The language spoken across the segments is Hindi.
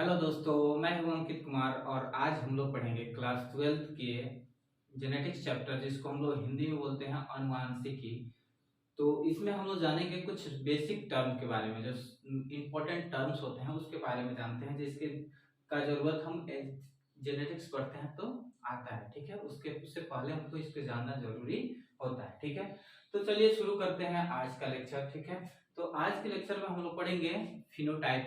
हेलो दोस्तों, मैं हूं अंकित कुमार और आज हम लोग पढ़ेंगे क्लास 12th के जेनेटिक्स चैप्टर, जिसको हम लोग हिंदी में बोलते हैं अनुवांशिकी। तो इसमें हम लोग जानेंगे कुछ बेसिक टर्म के बारे में, जो इम्पोर्टेंट टर्म्स होते हैं उसके बारे में जानते हैं, जिसके का जरूरत हम जेनेटिक्स पढ़ते हैं तो आता है। ठीक है, उससे पहले हमको इसको जानना जरूरी होता है। ठीक है, तो चलिए शुरू करते हैं आज का लेक्चर। ठीक है, तो आज के लेक्चर में हम लोग पढ़ेंगे फिनोटाइप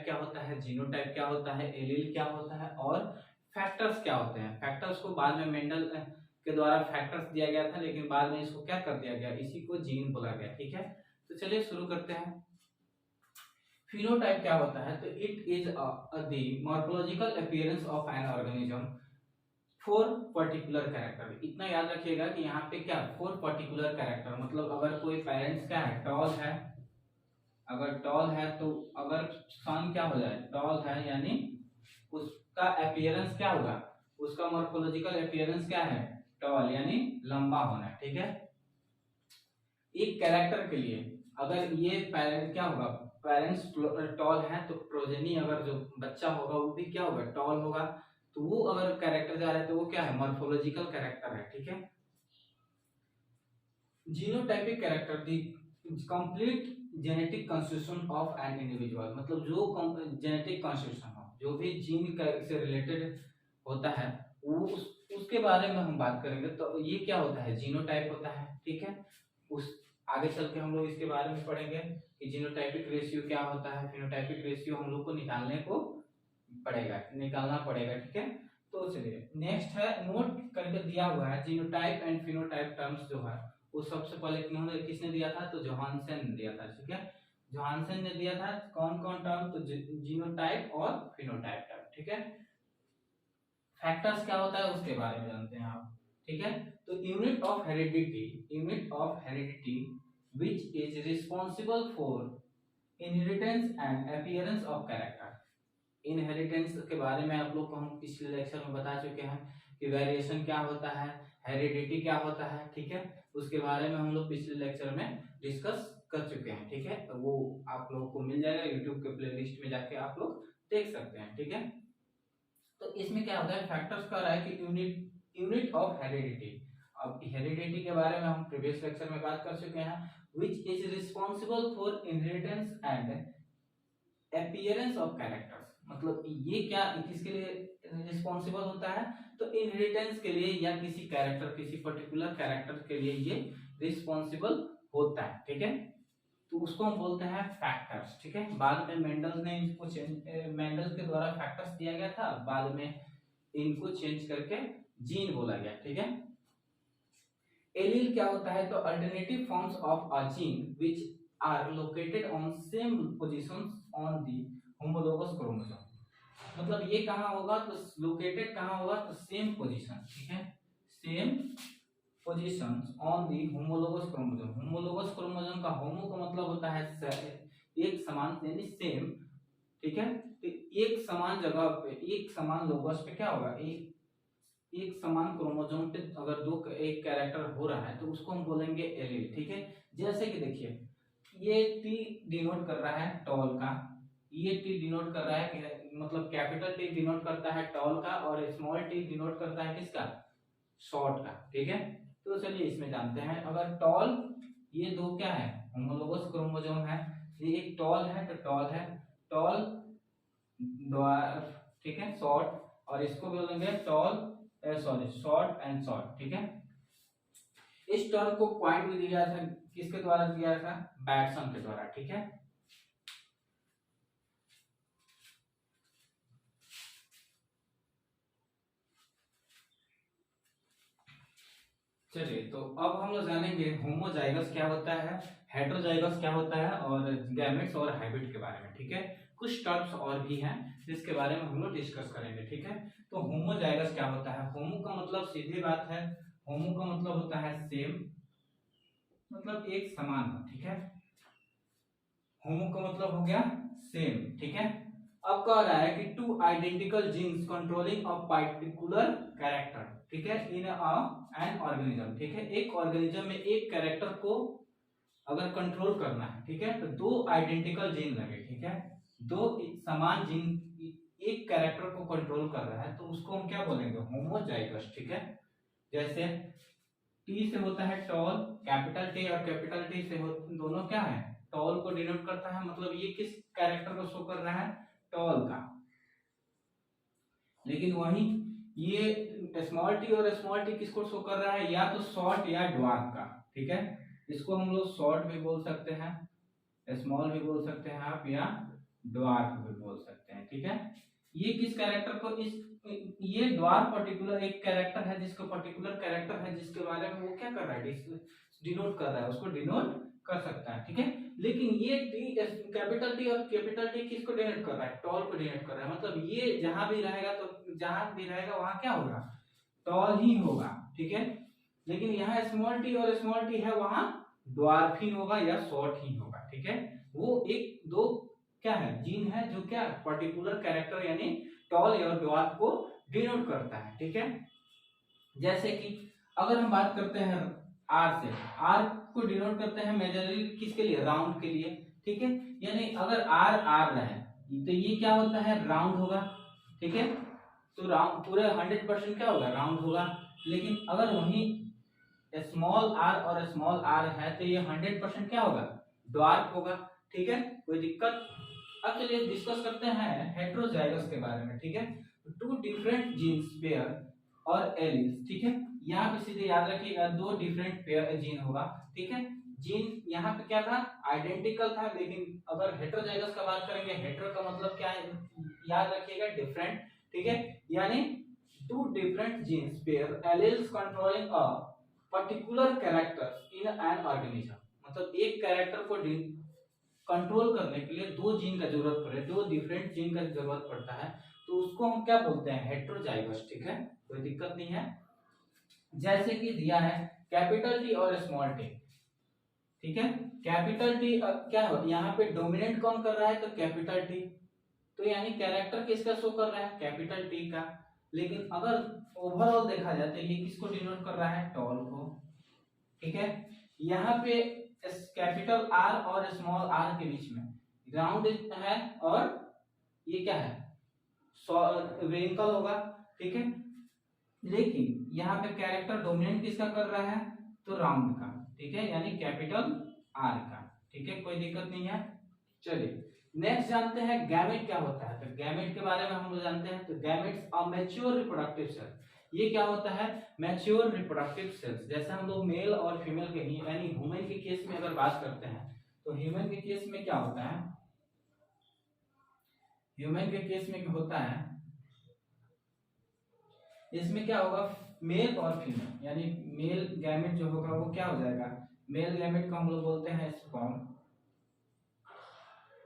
क्या होता है, जीनोटाइप क्या होता है, एलील क्या होता है और फैक्टर्स क्या होते हैं। फैक्टर्स को बाद में मेंडल के द्वारा फैक्टर्स दिया गया था, लेकिन बाद में इसको क्या कर दिया गया, इसी को जीन बोला गया। ठीक है, तो चलिए शुरू करते हैं। फिनोटाइप क्या होता है, तो it is the morphological appearance of an organism four particular character. इतना याद रखिएगा कि यहाँ पे क्या फोर पर्टिकुलर कैरेक्टर, मतलब अगर कोई पेरेंट्स क्या है, टॉल है, अगर टॉल है तो अगर सन क्या हो जाए, टॉल है, यानी उसका अपीयरेंस क्या होगा, उसका मॉर्फोलॉजिकल अपीयरेंस क्या है, टॉल यानी लंबा होना। ठीक है, एक कैरेक्टर के लिए अगर ये पेरेंट क्या होगा, पेरेंट्स टॉल है तो प्रोजेनी अगर जो बच्चा होगा वो भी क्या होगा, टॉल होगा। तो वो अगर कैरेक्टर जा रहा है तो वो क्या है, मॉर्फोलॉजिकल कैरेक्टर है। ठीक है, genotypic character the complete genetic constitution of an individual, मतलब जो जेनेटिक कंस्टिट्यूशन हो, जो भी जीन से रिलेटेड होता है उसके बारे में हम बात करेंगे। तो ये क्या होता है, जीनोटाइप होता है। ठीक है, उस आगे चल के हम लोग इसके बारे में पढ़ेंगे कि जीनोटाइपिक रेशियो क्या होता है, फिनोटाइपिक रेशियो हम लोग को निकालना पड़ेगा। ठीक है, तो चलिए नेक्स्ट है, नोट करके दिया हुआ है जीनोटाइप एंड फिनोटाइप टर्म्स जो है वो सबसे पहले किसने दिया था, तो जोहानसन ने दिया था। ठीक है, जोहानसन ने दिया था कौन कौन टर्म, तो जीनोटाइप और फिनोटाइप टर्म। ठीक है, फैक्टर्स क्या होता है उसके बारे में जानते हैं आप। ठीक है, तो unit of heredity which is responsible for inheritance and appearance of character. Inheritance के बारे में आप लोग को हम पिछले लेक्चर में बता चुके हैं कि वेरिएशन क्या होता है, हेरिडिटी क्या होता है। ठीक है, उसके बारे में हम लोग पिछले लेक्चर में डिस्कस कर चुके हैं। ठीक है, तो वो आप लोगों को मिल जाएगा यूट्यूब के प्लेलिस्ट में, जाके आप लोग देख सकते हैं। ठीक है, तो इसमें क्या होता है, फैक्टर्स का रहा है कि यूनिट ऑफ हेरिडिटी। अब हेरिडिटी के बारे में हम प्रीवियस लेक्चर में बात कर चुके हैं, which is responsible for inheritance and appearance of characters, मतलब ये क्या किसके लिए रिस्पॉन्सिबल होता है, तो इनहेरिटेंस के लिए या किसी कैरेक्टर, किसी पर्टिकुलर कैरेक्टर के लिए ये रिस्पॉन्सिबल होता है। ठीक है, तो उसको हम बोलते हैं फैक्टर्स। ठीक है, बाद में मेंडल के द्वारा फैक्टर्स दिया गया था, बाद में इनको चेंज करके जीन बोला गया। ठीक है, एलील क्या होता है, तो alternative forms of a gene which are located on same positions on the homologous chromosome, मतलब ये कहां होगा, तो लोकेटेड कहां होगा, तो सेम पोजीशन। ठीक है, same positions on the homologous chromosome. Homologous chromosome का होमो का मतलब होता है एक समान, यानी सेम। ठीक है, तो एक समान जगह पे, एक समान लोगस पे क्या होगा, एक समान क्रोमोसोम पे अगर एक कैरेक्टर हो रहा है तो उसको हम बोलेंगे एलील। ठीक है, जैसे कि देखिए ये टी डिनोट कर रहा है टॉल का, ये टी डिनोट कर रहा है मतलब कैपिटल टी डिनोट करता है टॉल का, और स्मॉल टी डिनोट करता है किसका, शॉर्ट का। ठीक है, तो चलिए इसमें जानते हैं, अगर टॉल, ये दो क्या है, होमोलोगस क्रोमोसोम है, ये एक टॉल है तो टॉल है, टॉल द्वारा, ठीक है, शॉर्ट, और इसको बोलेंगे tall, sorry short and short. ठीक है, इस टर्म को पॉइंट भी दिया था, किसके द्वारा दिया था, बैटसन के द्वारा। ठीक है, चलिए तो अब हम लोग जानेंगे होमोजाइगस क्या होता है, हेटेरोजाइगस क्या होता है, और गैमेट्स और हाइब्रिड के बारे में। ठीक है, कुछ टर्म्स और भी हैं जिसके बारे में हम लोग डिस्कस करेंगे। ठीक है, तो होमोजाइगस क्या होता है, होमो का मतलब सीधी बात है, होमो का मतलब होता है सेम, मतलब एक समान हो। ठीक है, होमो का मतलब हो गया सेम। ठीक है, अब कह रहा है कि two identical genes controlling a particular character. ठीक है, इन एन ऑर्गेनिज्म। ठीक है, एक ऑर्गेनिज्म में एक कैरेक्टर को अगर कंट्रोल करना है, ठीक है, तो दो आइडेंटिकल जीन लगे। ठीक है, दो समान जीन एक कैरेक्टर को कंट्रोल कर रहा है तो उसको हम क्या बोलेंगे, होमोजाइगस, ठीक है। जैसे टी से होता है टॉल, कैपिटल टी और कैपिटल टी से दोनों क्या है, टॉल को डिनोट करता है, मतलब ये किस कैरेक्टर को शो कर रहा है, टॉल का। लेकिन वही ये स्मॉल टी और स्मॉल टी किसको शो कर रहा है, या तो शॉर्ट या ड्वार्फ का, ठीक है। इसको हम लोग शॉर्ट भी बोल सकते हैं, स्मॉल भी बोल सकते हैं आप, या ड्वार्फ भी बोल सकते हैं, ठीक है। ये किस कैरेक्टर को, इस ये ड्वार्फ पर्टिकुलर एक कैरेक्टर है, जिसको पर्टिकुलर कैरेक्टर है जिसके बारे में वो क्या कर रहा है, डिनोट कर रहा है, उसको डिनोट कर सकता है, ठीक है। लेकिन ये टी, कैपिटल टी और कैपिटल टी किसको डिनोट कर रहा है, टॉल को डिनोट कर रहा है, मतलब ये जहां भी रहेगा तो जहां भी रहेगा वहां क्या होगा, टॉल ही होगा, ठीक है। लेकिन यहाँ स्मॉल टी और स्मॉल टी है, वहां ड्वार्फ ही होगा या शॉर्ट ही होगा, ठीक है। वो एक दो क्या है, जीन है जो क्या पर्टिकुलर कैरेक्टर यानी टॉल या ड्वार्फ को डिनोट करता है, ठीक है। जैसे कि अगर हम बात करते हैं आर से, आर को डिनोट करते हैं मेजरली किसके लिए, राउंड के लिए, ठीक है। यानी अगर आर आर रहे तो ये क्या होता है, राउंड होगा, ठीक है। तो राउंड पूरे 100% क्या होगा, राउंड होगा। लेकिन अगर वही स्मॉल आर और स्मॉल आर है तो ये 100% क्या होगा, ड्वार्फ होगा, ठीक है। कोई दिक्कत। अब चलिए डिस्कस करते हैं हेटेरोजाइगस के बारे में, ठीक है। टू डिफरेंट जीन्स पेयर और एलील्स, ठीक है। यहाँ पे सीधे याद रखिएगा दो डिफरेंट पेयर जीन होगा, ठीक है। जीन यहाँ पे क्या था, आइडेंटिकल था, लेकिन अगर हेटेरोजाइगस का बात करेंगे, हेटेरो का मतलब क्या है, याद रखिएगा डिफरेंट, ठीक है। यानी two different genes pair alleles controlling a particular character in an organism, मतलब एक कैरेक्टर को कंट्रोल करने के लिए दो जीन का जरूरत पड़े, दो डिफरेंट जीन का जरूरत पड़ता है, तो उसको हम क्या बोलते हैं, हेटेरोजाइगस, ठीक है। कोई दिक्कत नहीं है। जैसे कि दिया है कैपिटल टी और स्मॉल टी, ठीक है। कैपिटल टी क्या हो, यहाँ पे डोमिनेट कौन कर रहा है, तो कैपिटल टी, तो यानी कैरेक्टर किसका शो कर रहा है, कैपिटल टी का। लेकिन अगर ओवरऑल देखा जाए तो ये किसको डिनोट कर रहा है, टॉल को, ठीक है। यहाँ पे कैपिटल आर और स्मॉल आर के बीच में राउंड है, और ये क्या है, वेरिकल होगा, ठीक है। लेकिन यहाँ पे कैरेक्टर डोमिनेट किसका कर रहा है, तो राउंड का, ठीक है, यानी कैपिटल आर का, ठीक है। कोई दिक्कत नहीं है। चलिए नेक्स्ट जानते हैं गैमेट क्या होता है। तो गैमेट के बारे में हम लोग जानते हैं, तो gametes a mature reproductive cell, ये क्या होता है, मैच्योर रिप्रोडक्टिव सेल्स। जैसे हम लोग मेल और फीमेल के ही यानी ह्यूमन के केस में अगर बात करते हैं, तो ह्यूमन के केस में क्या होता है, ह्यूमन के केस में होता है, इसमें क्या होगा, मेल और फीमेल, यानी मेल गैमेट जो होगा वो क्या हो जाएगा, मेल गैमेट को हम लोग बोलते हैं स्पर्म,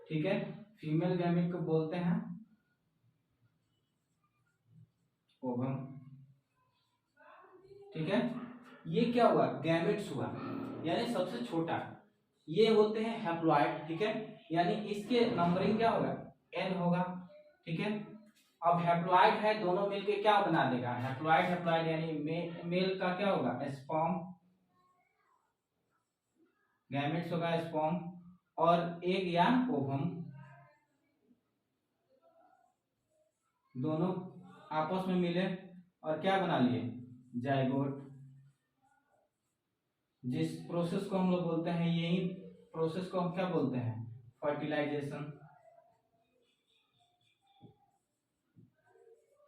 ठीक है। फीमेल गैमेट को बोलते हैं ओवम, ठीक है। ये क्या हुआ, गैमेट्स हुआ, यानी सबसे छोटा, ये होते हैं हैप्लॉइड, ठीक है। यानी इसके नंबरिंग क्या होगा, n होगा, ठीक है। अब हैप्लॉइड है, दोनों मिलके क्या बना देगा, हैप्लॉइड हैप्लॉइड, यानी मेल का क्या होगा, स्पर्म, गैमेट्स होगा स्पर्म, और एग या ओवम, दोनों आपस में मिले और क्या बना लिए, जाइगोट। जिस प्रोसेस को हम लोग बोलते हैं, यही प्रोसेस को हम क्या बोलते हैं, फर्टिलाइजेशन।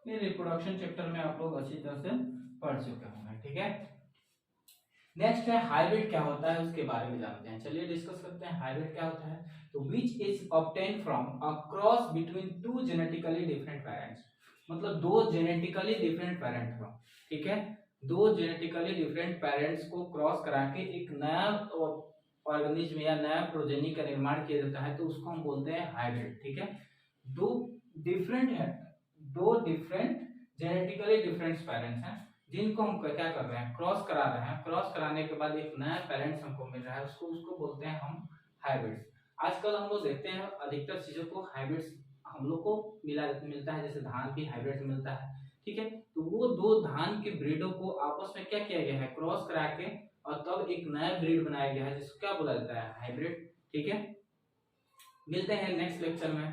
ये रिप्रोडक्शन चैप्टर में आप लोग अच्छी तरह से पढ़ चुके होंगे, ठीक है। नेक्स्ट है हाइब्रिड क्या होता है, उसके बारे में जानते हैं। चलिए डिस्कस करते हैं हाइब्रिड क्या होता है। तो which is obtain from a cross between two genetically different parents, मतलब दो जेनेटिकली डिफरेंट पेरेंट हो, ठीक है। दो जेनेटिकली डिफरेंट पेरेंट्स को क्रॉस करा के एक नया ऑर्गेनिज्म या नया प्रोजेनी का निर्माण किया जाता है, तो उसको हम बोलते हैं हाइब्रिड, ठीक है। दो डिफरेंट है, दो डिफरेंट जेनेटिकली डिफरेंट पेरेंट्स हैं, जिनको हम क्या कर रहे हैं, क्रॉस करा रहे हैं। क्रॉस कराने के बाद एक नया पेरेंट्स हमको मिल रहा है, उसको उसको बोलते हैं हम हाइब्रिड्स। आजकल हम लोग देखते हैं अधिकतर चीजों को हाइब्रिड्स हम लोग को मिलता है, जैसे धान भी हाइब्रिड मिलता है, ठीक है। तो वो दो धान के ब्रीडों को आपस में क्या किया गया है, क्रॉस करा के, और तब एक नया ब्रीड बनाया गया है जिसको क्या बोला जाता है, हाइब्रिड, ठीक है। मिलते हैं नेक्स्ट लेक्चर में।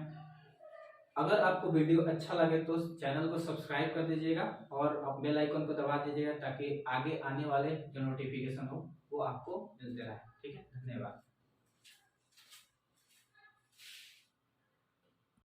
अगर आपको वीडियो अच्छा लगे तो चैनल को सब्सक्राइब कर दीजिएगा और आप बेल आइकन को दबा दीजिएगा ताकि आगे आने वाले जो नोटिफिकेशन हो वो आपको मिलते रहे। ठीक है, धन्यवाद।